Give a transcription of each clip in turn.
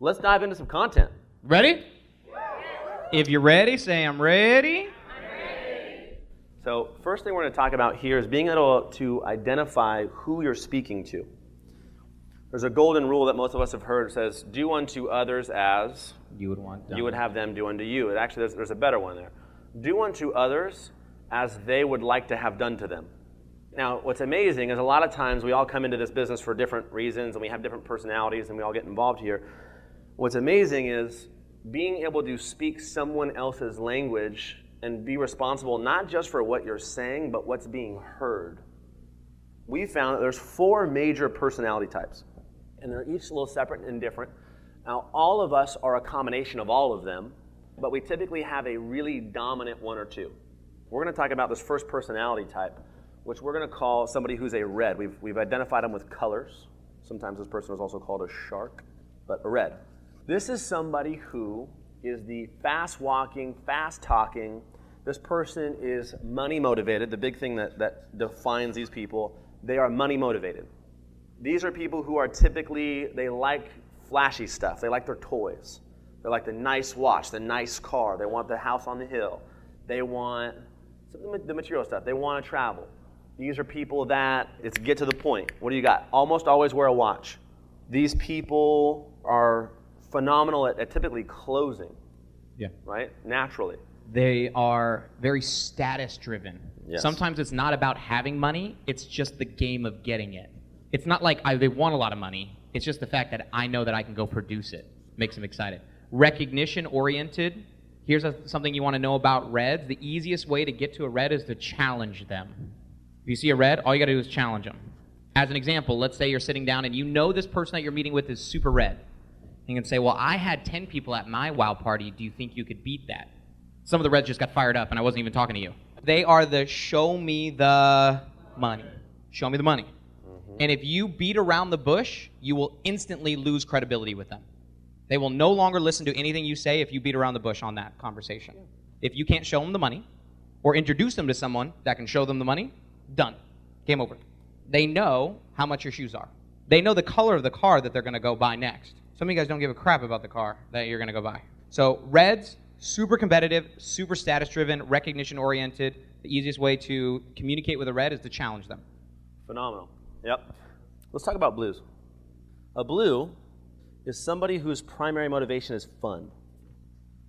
Let's dive into some content. Ready? If you're ready, say I'm ready. So first thing we're going to talk about here is being able to identify who you're speaking to. There's a golden rule that most of us have heard. It says, do unto others as You would want done. you would have them do unto you. It actually, there's a better one there. Do unto others as they would like to have done to them. Now, what's amazing is a lot of times we all come into this business for different reasons and we have different personalities and we all get involved here. What's amazing is being able to speak someone else's language and be responsible not just for what you're saying, but what's being heard. We found that there's 4 major personality types, and they're each a little separate and different. Now, all of us are a combination of all of them, but we typically have a really dominant one or two. We're going to talk about this first personality type, which we're going to call somebody who's a red. We've identified them with colors. Sometimes this person is also called a shark, but a red. This is somebody who is the fast-walking, fast-talking. This person is money-motivated. The big thing that defines these people, they are money-motivated. These are people who are typically, they like flashy stuff. They like their toys. They like the nice watch, the nice car. They want the house on the hill. They want the material stuff. They want to travel. These are people that, it's get to the point. What do you got? Almost always wear a watch. These people are phenomenal at typically closing. Yeah. Right? Naturally. They are very status driven. Yes. Sometimes it's not about having money, it's just the game of getting it. It's not like they want a lot of money, it's just the fact that I know that I can go produce it. Makes them excited. Recognition oriented. Here's something you want to know about reds. The easiest way to get to a red is to challenge them. If you see a red, all you got to do is challenge them. As an example, let's say you're sitting down and you know this person that you're meeting with is super red. You can say, well, I had 10 people at my WOW party. Do you think you could beat that? Some of the reds just got fired up and I wasn't even talking to you. They are the show me the money. Show me the money. Mm-hmm. And if you beat around the bush, you will instantly lose credibility with them. They will no longer listen to anything you say if you beat around the bush on that conversation. If you can't show them the money or introduce them to someone that can show them the money, done. Game over. They know how much your shoes are. They know the color of the car that they're going to go buy next. Some of you guys don't give a crap about the car that you're going to go buy. So reds, super competitive, super status-driven, recognition-oriented. The easiest way to communicate with a red is to challenge them. Phenomenal. Yep. Let's talk about blues. A blue is somebody whose primary motivation is fun.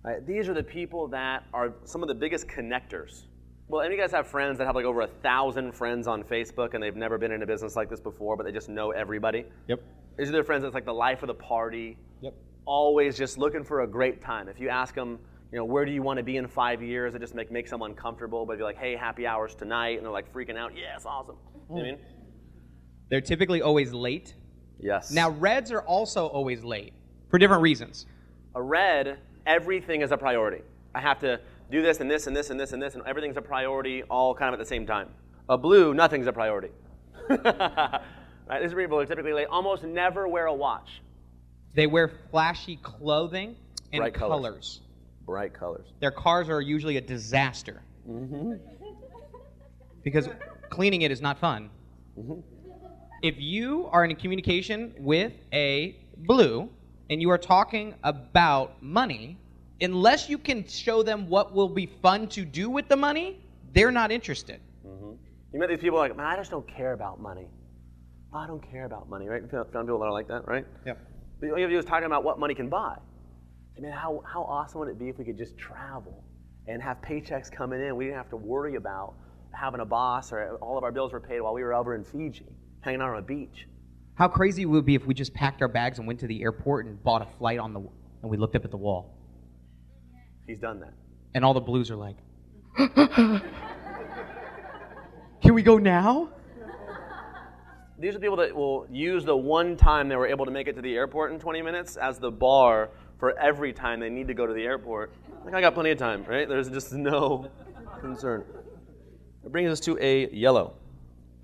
Right? These are the people that are some of the biggest connectors. Well, any of you guys have friends that have like over 1,000 friends on Facebook and they've never been in a business like this before, but they just know everybody? Yep. These are their friends that's like the life of the party. Yep. Always just looking for a great time. If you ask them, you know, where do you want to be in 5 years? It just makes someone comfortable. But if you're like, hey, happy hours tonight, and they're like freaking out, yes, awesome. You know what I mean? They're typically always late. Yes. Now, reds are also always late for different reasons. A red, everything is a priority. I have to do this and this and this and this and this, and everything's a priority all kind of at the same time. A blue, nothing's a priority. Right? These people are typically late, almost never wear a watch. They wear flashy clothing and Bright colors. Bright colors. Their cars are usually a disaster. Mm-hmm. Because cleaning it is not fun. Mm-hmm. If you are in communication with a blue and you are talking about money, unless you can show them what will be fun to do with the money, they're not interested. Mm-hmm. You met these people like, man, I just don't care about money. I don't care about money, right? You found people that are like that, right? Yeah. But all you have to do is talking about what money can buy. I mean, how awesome would it be if we could just travel and have paychecks coming in? We didn't have to worry about having a boss or all of our bills were paid while we were over in Fiji, hanging out on a beach. How crazy would it be if we just packed our bags and went to the airport and bought a flight and we looked up at the wall? He's done that. And all the blues are like, can we go now? These are people that will use the one time they were able to make it to the airport in 20 minutes as the bar for every time they need to go to the airport. Like, I got plenty of time, right? There's just no concern. It brings us to a yellow.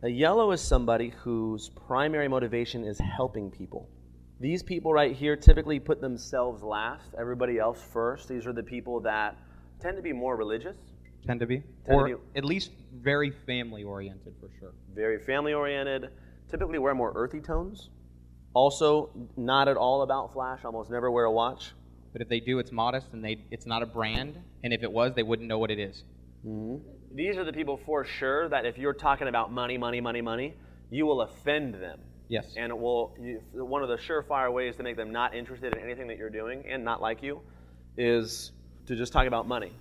A yellow is somebody whose primary motivation is helping people. These people right here typically put themselves last, everybody else first. These are the people that tend to be more religious. Tend to be. At least very family-oriented, for sure. Very family-oriented. Typically wear more earthy tones. Also, not at all about flash, almost never wear a watch. But if they do, it's modest and it's not a brand. And if it was, they wouldn't know what it is. These are the people for sure that if you're talking about money, money, money, money, you will offend them. Yes. And one of the surefire ways to make them not interested in anything that you're doing and not like you is to just talk about money.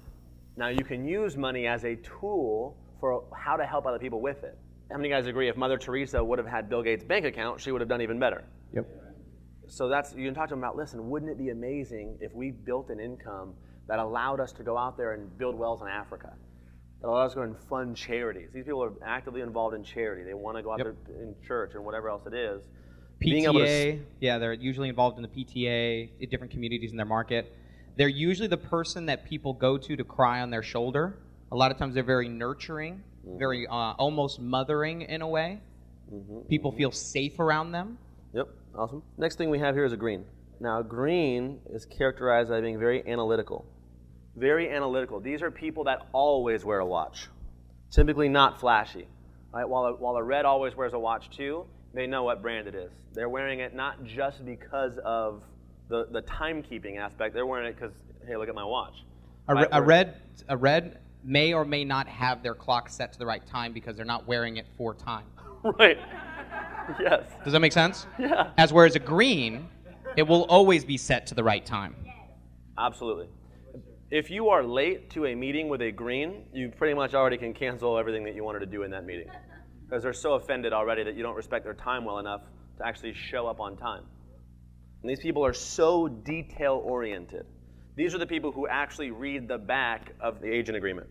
Now, you can use money as a tool for how to help other people with it. How many guys agree if Mother Teresa would have had Bill Gates' bank account, she would have done even better? Yep. So you can talk to them about, listen, wouldn't it be amazing if we built an income that allowed us to go out there and build wells in Africa? That allowed us to go and fund charities. These people are actively involved in charity. They want to go out there in church and whatever else it is. PTA, yeah, they're usually involved in the PTA, in different communities in their market. They're usually the person that people go to cry on their shoulder. A lot of times they're very nurturing, very almost mothering in a way. People feel safe around them. Yep, awesome. Next thing we have here is a green. Now, green is characterized by being very analytical. Very analytical. These are people that always wear a watch. Typically not flashy. Right? While a red always wears a watch too, they know what brand it is. They're wearing it not just because of the timekeeping aspect. They're wearing it because, hey, look at my watch. A red may or may not have their clock set to the right time because they're not wearing it for time. Right. Yes. Does that make sense? Yeah. Whereas a green, it will always be set to the right time. Absolutely. If you are late to a meeting with a green, you pretty much already can cancel everything that you wanted to do in that meeting. Because they're so offended already that you don't respect their time well enough to actually show up on time. And these people are so detail-oriented. These are the people who actually read the back of the agent agreement.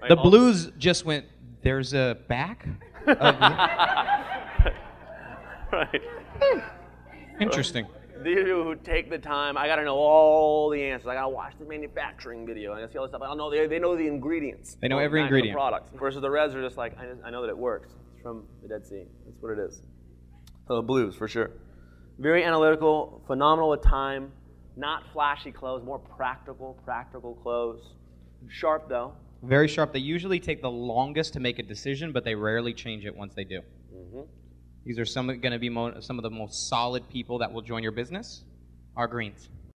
Right? The blues just went, there's a back? Right. Interesting. These people who take the time, I got to know all the answers. I got to watch the manufacturing video. I got to see all this stuff. I don't know. They know the ingredients. They know every ingredient. The product. Versus the reds are just like, I know that it works. It's from the Dead Sea. That's what it is. So the blues, for sure. Very analytical, phenomenal with time, not flashy clothes, more practical clothes. Sharp, though. Very sharp. They usually take the longest to make a decision, but they rarely change it once they do. These are going to be some of the most solid people that will join your business, are greens.